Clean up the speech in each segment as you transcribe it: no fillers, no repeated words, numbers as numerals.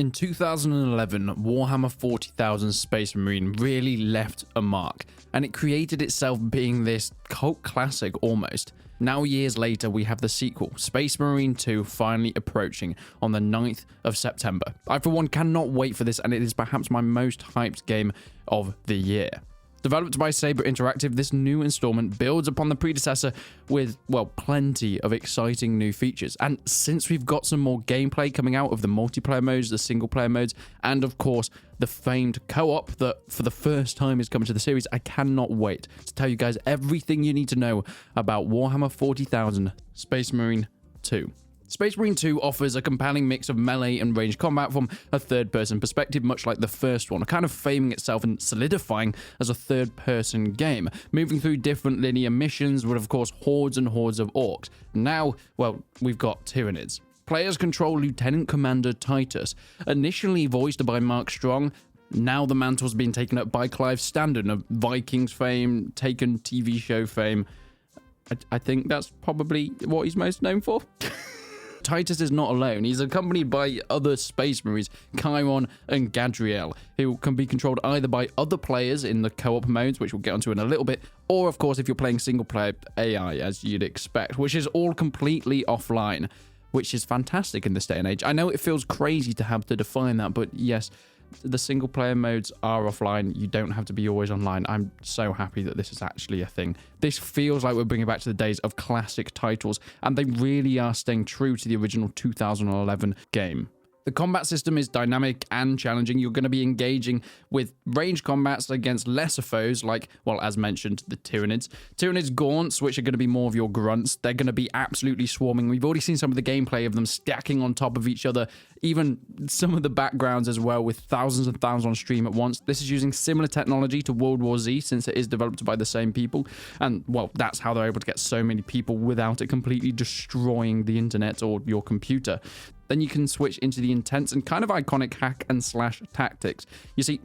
In 2011, Warhammer 40,000 Space Marine really left a mark, and it created itself being this cult classic almost. Now years later, we have the sequel, Space Marine 2, finally approaching on the 9th of September. I for one cannot wait for this, and it is perhaps my most hyped game of the year. Developed by Saber Interactive, this new installment builds upon the predecessor with, well, plenty of exciting new features. And since we've got some more gameplay coming out of the multiplayer modes, the single player modes, and of course, the famed co-op that for the first time is coming to the series, I cannot wait to tell you guys everything you need to know about Warhammer 40,000 Space Marine 2. Space Marine 2 offers a compelling mix of melee and ranged combat from a third-person perspective, much like the first one, kind of faming itself and solidifying as a third-person game, moving through different linear missions with, of course, hordes and hordes of orcs. Now, well, we've got Tyranids. Players control Lieutenant Commander Titus, initially voiced by Mark Strong. Now the mantle's been taken up by Clive Standen of Vikings fame, Taken TV show fame. I think that's probably what he's most known for. Titus is not alone. He's accompanied by other Space Marines, Chiron and Gadriel, who can be controlled either by other players in the co-op modes, which we'll get onto in a little bit, or of course if you're playing single-player AI, as you'd expect, which is all completely offline, which is fantastic in this day and age. I know it feels crazy to have to define that, but yes, the single player modes are offline. You don't have to be always online. I'm so happy that this is actually a thing. This feels like we're bringing back to the days of classic titles, and they really are staying true to the original 2011 game. The combat system is dynamic and challenging. You're going to be engaging with ranged combats against lesser foes like, well, as mentioned, the Tyranids. Tyranids Gaunts, which are going to be more of your grunts. They're going to be absolutely swarming. We've already seen some of the gameplay of them stacking on top of each other, even some of the backgrounds as well, with thousands and thousands on stream at once. This is using similar technology to World War Z, since it is developed by the same people. And, well, that's how they're able to get so many people without it completely destroying the internet or your computer. Then you can switch into the intense and kind of iconic hack and slash tactics. You see,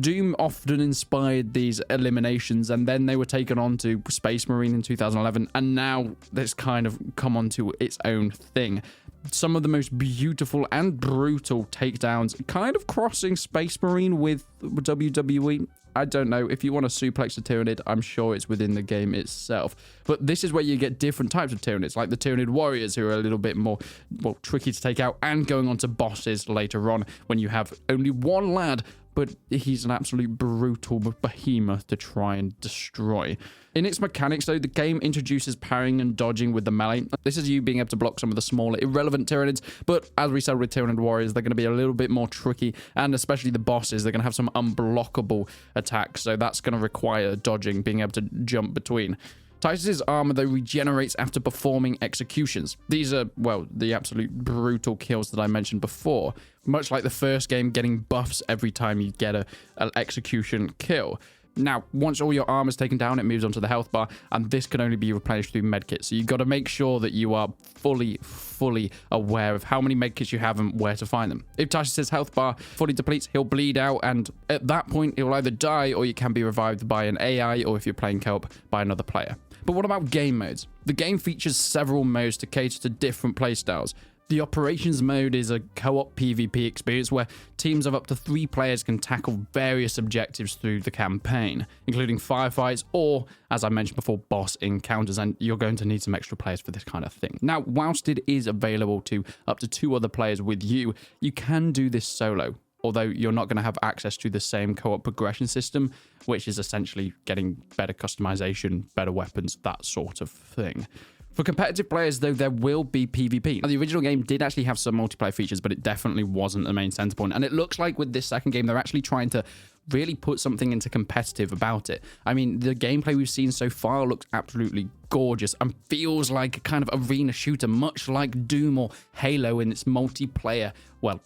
Doom often inspired these eliminations, and then they were taken on to Space Marine in 2011, and now it's kind of come onto its own thing. Some of the most beautiful and brutal takedowns, kind of crossing Space Marine with WWE. I don't know. If you want to suplex a Tyranid, I'm sure it's within the game itself. But this is where you get different types of Tyranids, like the Tyranid Warriors, who are a little bit more, well, tricky to take out, and going on to bosses later on when you have only one lad, but he's an absolute brutal behemoth to try and destroy. In its mechanics, though, the game introduces parrying and dodging with the melee. This is you being able to block some of the smaller, irrelevant Tyranids, but as we said with Tyranid Warriors, they're going to be a little bit more tricky, and especially the bosses, they're going to have some unblockable attacks, so that's going to require dodging, being able to jump between. Titus's armor, though, regenerates after performing executions. These are, well, the absolute brutal kills that I mentioned before. Much like the first game, getting buffs every time you get an execution kill. Now, once all your armor's taken down, it moves onto the health bar, and this can only be replenished through medkits. So you've got to make sure that you are fully aware of how many medkits you have and where to find them. If Titus's health bar fully depletes, he'll bleed out, and at that point, he'll either die or you can be revived by an AI, or if you're playing co-op, by another player. But what about game modes? The game features several modes to cater to different playstyles. The Operations mode is a co-op PvP experience where teams of up to 3 players can tackle various objectives through the campaign, including firefights or, as I mentioned before, boss encounters, and you're going to need some extra players for this kind of thing. Now, whilst it is available to up to 2 other players with you, you can do this solo, although you're not going to have access to the same co-op progression system, which is essentially getting better customization, better weapons, that sort of thing. For competitive players, though, there will be PvP. Now, the original game did actually have some multiplayer features, but it definitely wasn't the main center point. And it looks like with this second game, they're actually trying to really put something into competitive about it. I mean, the gameplay we've seen so far looks absolutely gorgeous and feels like a kind of arena shooter, much like Doom or Halo in its multiplayer, well,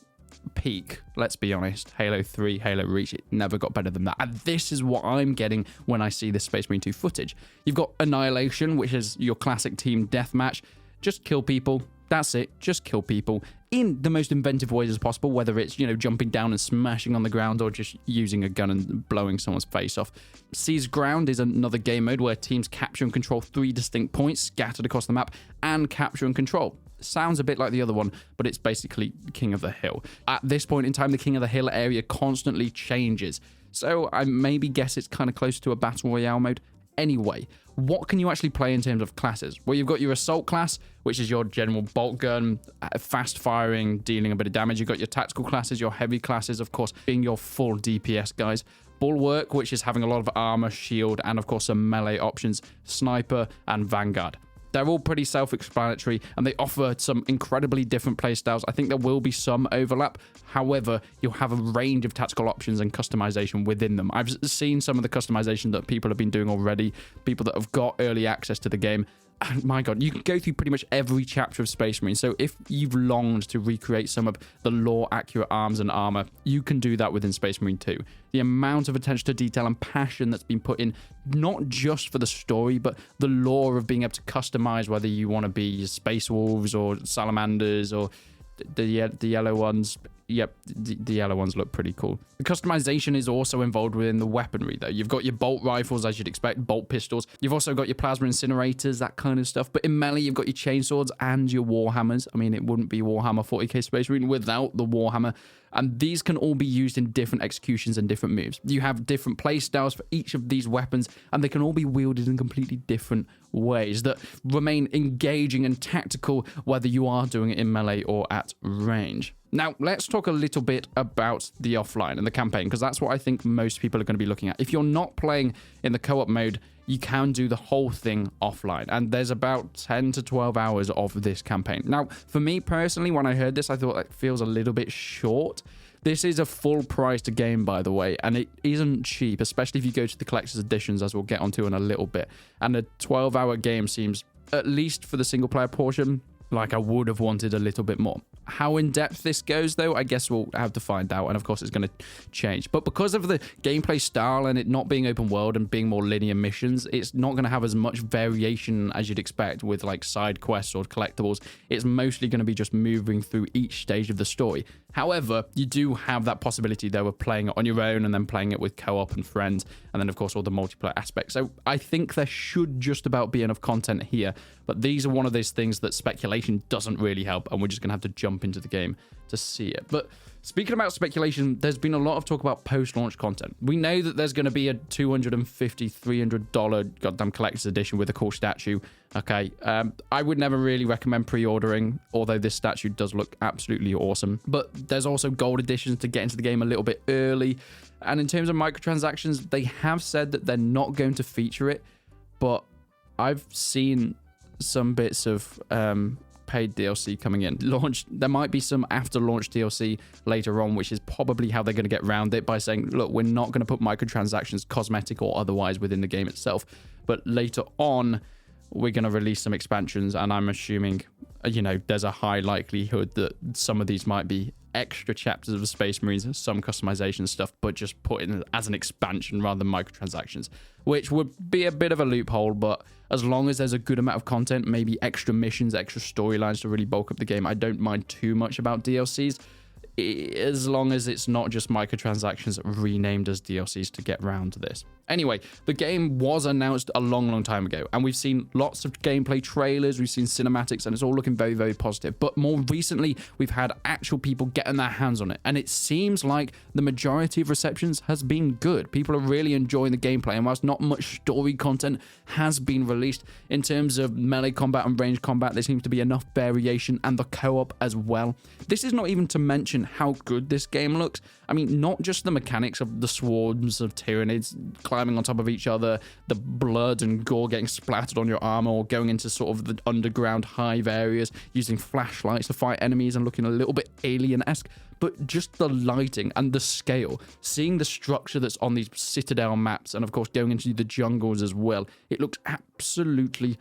peak. Let's be honest, Halo 3, Halo Reach, it never got better than that. And this is what I'm getting when I see this Space Marine 2 footage. You've got Annihilation, which is your classic team deathmatch. Just kill people. That's it. Just kill people in the most inventive ways as possible, whether it's, jumping down and smashing on the ground or just using a gun and blowing someone's face off. Seize Ground is another game mode where teams capture and control 3 distinct points scattered across the map and capture and control. sounds a bit like the other one, but it's basically King of the Hill. At this point in time, the King of the Hill area constantly changes. So I maybe guess it's kind of close to a Battle Royale mode. Anyway, what can you actually play in terms of classes? Well, you've got your Assault class, which is your general bolt gun, fast firing, dealing a bit of damage. You've got your Tactical classes, your Heavy classes, of course, being your full DPS guys. Bulwark, which is having a lot of armor, shield, and of course some melee options, Sniper, and Vanguard. They're all pretty self-explanatory, and they offer some incredibly different playstyles. I think there will be some overlap. However, you'll have a range of tactical options and customization within them. I've seen some of the customization that people have been doing already, people that have got early access to the game. And my God, you can go through pretty much every chapter of Space Marine. So if you've longed to recreate some of the lore-accurate arms and armor, you can do that within Space Marine 2. The amount of attention to detail and passion that's been put in, not just for the story, but the lore of being able to customize whether you want to be Space Wolves or Salamanders or the yellow ones. Yep, the yellow ones look pretty cool. The customization is also involved within the weaponry, though. You've got your bolt rifles, as you'd expect, bolt pistols. You've also got your plasma incinerators, that kind of stuff. But in melee, you've got your chainswords and your Warhammers. I mean, it wouldn't be Warhammer 40k Space Marine without the Warhammer. And these can all be used in different executions and different moves. You have different play styles for each of these weapons, and they can all be wielded in completely different ways that remain engaging and tactical, whether you are doing it in melee or at range. Now, let's talk a little bit about the offline and the campaign, because that's what I think most people are going to be looking at. If you're not playing in the co-op mode, you can do the whole thing offline, and there's about 10 to 12 hours of this campaign. Now, for me personally, when I heard this, I thought it feels a little bit short. This is a full-priced game, by the way, and it isn't cheap, especially if you go to the collector's editions, as we'll get onto in a little bit. And a 12-hour game seems, at least for the single-player portion, like I would have wanted a little bit more. How in-depth this goes, though, I guess we'll have to find out, and of course it's going to change. But because of the gameplay style and it not being open world and being more linear missions, it's not going to have as much variation as you'd expect with like side quests or collectibles. It's mostly going to be just moving through each stage of the story. However, you do have that possibility, though, of playing it on your own and then playing it with co-op and friends, and then, of course, all the multiplayer aspects. So I think there should just about be enough content here, but these are one of those things that speculation doesn't really help, and we're just going to have to jump into the game to see it. But speaking about speculation, there's been a lot of talk about post-launch content. We know that there's going to be a $250, $300 goddamn collector's edition with a cool statue. Okay, I would never really recommend pre-ordering, although this statue does look absolutely awesome. But there's also gold editions to get into the game a little bit early. And in terms of microtransactions, they have said that they're not going to feature it, but I've seen some bits of paid DLC coming in. There might be some after launch DLC later on, which is probably how they're going to get around it, by saying, look, we're not going to put microtransactions, cosmetic or otherwise, within the game itself, but later on we're going to release some expansions, and I'm assuming, you know, there's a high likelihood that some of these might be extra chapters of the Space Marines, some customization stuff, but just put in as an expansion rather than microtransactions, which would be a bit of a loophole. But as long as there's a good amount of content, maybe extra missions, extra storylines to really bulk up the game, I don't mind too much about DLCs, as long as it's not just microtransactions renamed as DLCs to get round to this. Anyway, the game was announced a long time ago, and we've seen lots of gameplay trailers, we've seen cinematics, and it's all looking very positive. But more recently, we've had actual people getting their hands on it, and it seems like the majority of receptions has been good. People are really enjoying the gameplay, and whilst not much story content has been released, in terms of melee combat and range combat, there seems to be enough variation, and the co-op as well. This is not even to mention how good this game looks. I mean, not just the mechanics of the swarms of Tyranids climbing on top of each other, the blood and gore getting splattered on your armor, or going into sort of the underground hive areas, using flashlights to fight enemies and looking a little bit alien-esque, but just the lighting and the scale, seeing the structure that's on these Citadel maps, and of course going into the jungles as well, it looks absolutely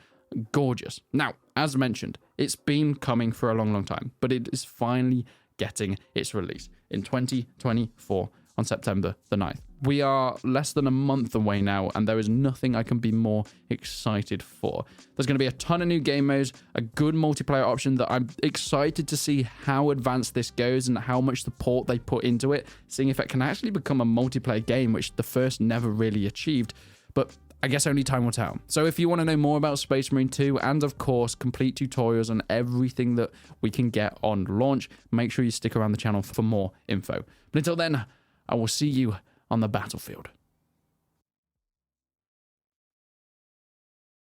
gorgeous. Now, as mentioned, it's been coming for a long time, but it is finally getting its release in 2024 on September the 9th. We are less than a month away now, and there is nothing I can be more excited for. There's going to be a ton of new game modes, a good multiplayer option that I'm excited to see how advanced this goes and how much support they put into it, seeing if it can actually become a multiplayer game, which the first never really achieved. But I guess only time will tell. So if you want to know more about Space Marine 2 and of course complete tutorials on everything that we can get on launch, make sure you stick around the channel for more info. But until then, I will see you on the battlefield.